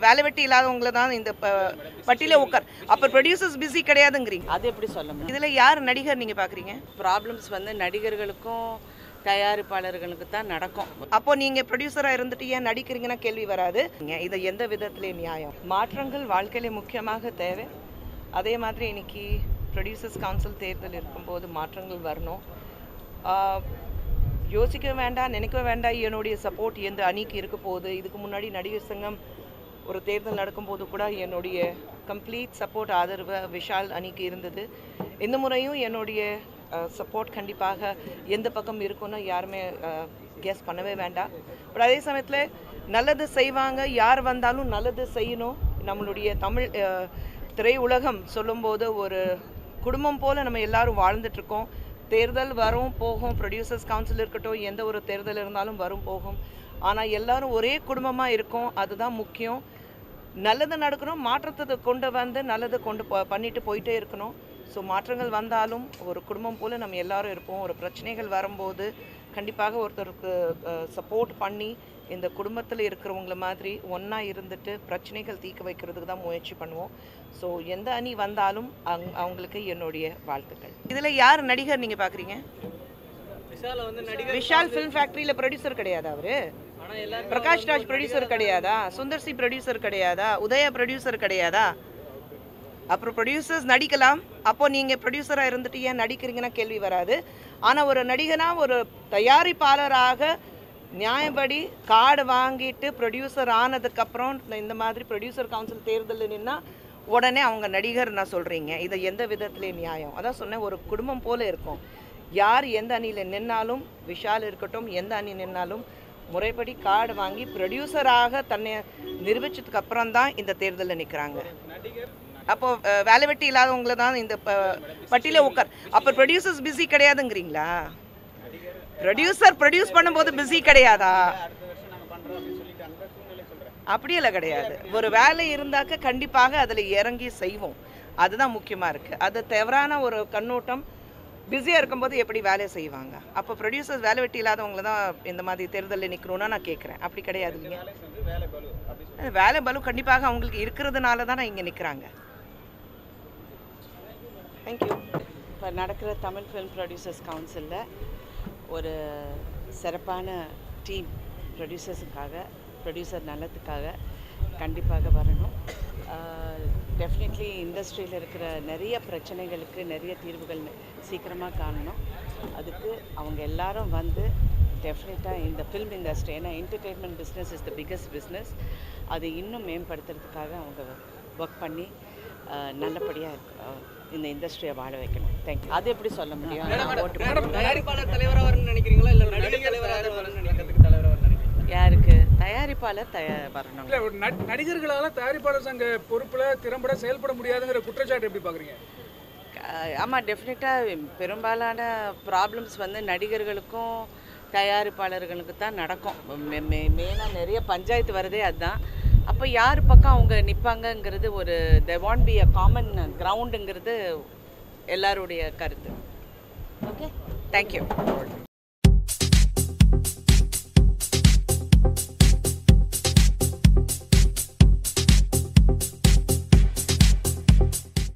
வேலை வெட்டி இல்லாதவங்கள தான் இந்த பட்டியல உட்கார். அப்போ ப்ரொடியூசர்ஸ் பிஸி கிடையாதுங்கிறீங்க. அது எப்படி சொல்ல முடியும்? இதில் யார் நடிகர் நீங்கள் பார்க்குறீங்க? ப்ராப்ளம்ஸ் வந்து நடிகர்களுக்கும் தயாரிப்பாளர்களுக்கு தான் நடக்கும். அப்போ நீங்கள் ப்ரொடியூசராக இருந்துட்டு ஏன் நடிக்கிறீங்கன்னா கேள்வி வராது. இதை எந்த விதத்திலே நியாயம்? மாற்றங்கள் வாழ்க்கையில முக்கியமாக தேவை. அதே மாதிரி இன்னைக்கு ப்ரொடியூசர்ஸ் கவுன்சில் தேர்தல் இருக்கும்போது மாற்றங்கள் வரணும். யோசிக்க வேண்டாம், நினைக்க வேண்டாம் என்னுடைய சப்போர்ட் எந்த அணிக்கு இருக்க போகுது. இதுக்கு முன்னாடி நடிகர் சங்கம் ஒரு தேர்தல் நடக்கும்போது கூட என்னுடைய கம்ப்ளீட் சப்போர்ட் ஆதரவு விஷால் அணிக்கு இருந்தது. இந்த முறையும் என்னுடைய சப்போர்ட் கண்டிப்பாக எந்த பக்கம் இருக்குன்னு யாருமே கெஸ் பண்ணவே வேண்டாம். பட் அதே சமயத்தில் நல்லது செய்வாங்க, யார் வந்தாலும் நல்லது செய்யணும். நம்மளுடைய தமிழ் திரையுலகம் சொல்லும்போது ஒரு குடும்பம் போல் நம்ம எல்லாரும் வாழ்ந்துட்டுருக்கோம். தேர்தல் வரும் போகும், ப்ரொடியூசர்ஸ் கவுன்சில் இருக்கட்டும், எந்த ஒரு தேர்தல் இருந்தாலும் வரும் போகும். ஆனால் எல்லாரும் ஒரே குடும்பமாக இருக்கோம், அதுதான் முக்கியம். நல்லது நடக்கணும், மாற்றத்தை கொண்டு வந்து நல்லது பண்ணிட்டு போயிட்டே இருக்கணும். ஸோ மாற்றங்கள் வந்தாலும் ஒரு குடும்பம் போல் நம்ம எல்லாரும் இருப்போம். ஒரு பிரச்சனைகள் வரும்போது கண்டிப்பாக ஒருத்தருக்கு சப்போர்ட் பண்ணி இந்த குடும்பத்தில் இருக்கிறவங்கள மாதிரி ஒன்றா இருந்துட்டு பிரச்சனைகள் தீர்க்க வைக்கிறதுக்கு தான் முயற்சி பண்ணுவோம். ஸோ எந்த அணி வந்தாலும் அவங்களுக்கு என்னுடைய வாழ்த்துக்கள். இதில் யார் நடிகர் நீங்கள் பார்க்குறீங்க? விஷால் ஃபிலிம் ஃபேக்ட்ரியில் ப்ரொடியூசர் கிடையாதா? அவர் பிரகாஷ் ராஜ் ப்ரொடியூசர் கிடையாதா? சுந்தர் சி ப்ரொடியூசர் கிடையாதா? உதயா ப்ரொடியூசர் கிடையாதா? அப்புறம் ப்ரொடியூசர்ஸ் நடிக்கலாம். அப்போ நீங்கள் ப்ரொடியூசராக இருந்துட்டு ஏன் நடிக்கிறீங்கன்னா கேள்வி வராது. ஆனால் ஒரு நடிகனாக ஒரு தயாரிப்பாளராக நியாயப்படி கார்டு வாங்கிட்டு ப்ரொடியூசர் ஆனதுக்கப்புறம் இந்த மாதிரி ப்ரொடியூசர் கவுன்சில் தேர்தலில் நின்னா உடனே அவங்க நடிகர் நான் சொல்கிறீங்க. இதை எந்த விதத்திலே நியாயம்? அதான் சொன்னேன், ஒரு குடும்பம் போல் இருக்கும். யார் எந்த அணியில் நின்னாலும், விஷால் இருக்கட்டும், எந்த அணி நின்னாலும் முறைப்படி கார்டு வாங்கி ப்ரொடியூசராக தன்னை நிரூபிச்சதுக்கு அப்புறம் தான் இந்த தேர்தலில் நிற்கிறாங்க. அப்போ வேலை வெட்டி இல்லாதவங்கள தான் இந்த பட்டியல உட்கார். அப்போ ப்ரொடியூசர்ஸ் பிஸி கிடையாதுங்கிறீங்களா? ப்ரொடியூசர் ப்ரொடியூஸ் பண்ணும்போது பிஸி கிடையாதா? அப்படியெல்லாம் கிடையாது. ஒரு வேலை இருந்தாக்க கண்டிப்பாக அதில் இறங்கி செய்வோம். அதுதான் முக்கியமாக இருக்குது. அது தவறான ஒரு கண்ணோட்டம். பிஸியாக இருக்கும்போது எப்படி வேலை செய்வாங்க? அப்போ ப்ரொடியூசர்ஸ் வேலை வெட்டி இல்லாதவங்கள தான் இந்த மாதிரி தேர்தலில் நிற்கணும்னா நான் கேட்குறேன். அப்படி கிடையாது இல்லைங்க. வேலை பலு கண்டிப்பாக அவங்களுக்கு இருக்கிறதுனால தான் இங்கே நிற்கிறாங்க. தேங்க்யூ. இப்போ நடக்கிற தமிழ் ஃபிலிம் ப்ரொடியூசர்ஸ் கவுன்சிலில் ஒரு சிறப்பான டீம் ப்ரொடியூசர்ஸுக்காக, ப்ரொடியூசர் நல்லத்துக்காக கண்டிப்பாக வரணும். டெஃபினெட்லி இண்டஸ்ட்ரியில் இருக்கிற நிறைய பிரச்சனைகளுக்கு நிறைய தீர்வுகள் சீக்கிரமாக காணணும். அதுக்கு அவங்க எல்லாரும் வந்து டெஃபினட்டாக இந்த ஃபில்ம் இண்டஸ்ட்ரி, ஏன்னா entertainment business is the biggest business, அதை இன்னும் மேம்படுத்துறதுக்காக அவங்க ஒர்க் பண்ணி நல்லபடியாக இந்த இண்டஸ்ட்ரியை வாழ வைக்கணும். தேங்க்யூ. அது எப்படி சொல்ல முடியும்? யாருக்கு தயாரிப்பாளர் வரணும்? இல்லை, ஒரு நடிகர்களால் தயாரிப்பாளர் சங்க பொறுப்பில் திறம்பட செயல்பட முடியாதுங்கிற குற்றச்சாட்டு எப்படி பார்க்குறீங்க? ஆமாம், டெஃபினட்டாக பெரும்பாலான ப்ராப்ளம்ஸ் வந்து நடிகர்களுக்கும் தயாரிப்பாளர்களுக்கு தான் நடக்கும். மெயினாக நிறைய பஞ்சாயத்து வரதே அதுதான். அப்போ யார் பக்கம் அவங்க நிற்பாங்கங்கிறது ஒரு they want be a common கிரவுண்டுங்கிறது எல்லாருடைய கருத்து. Okay, thank you.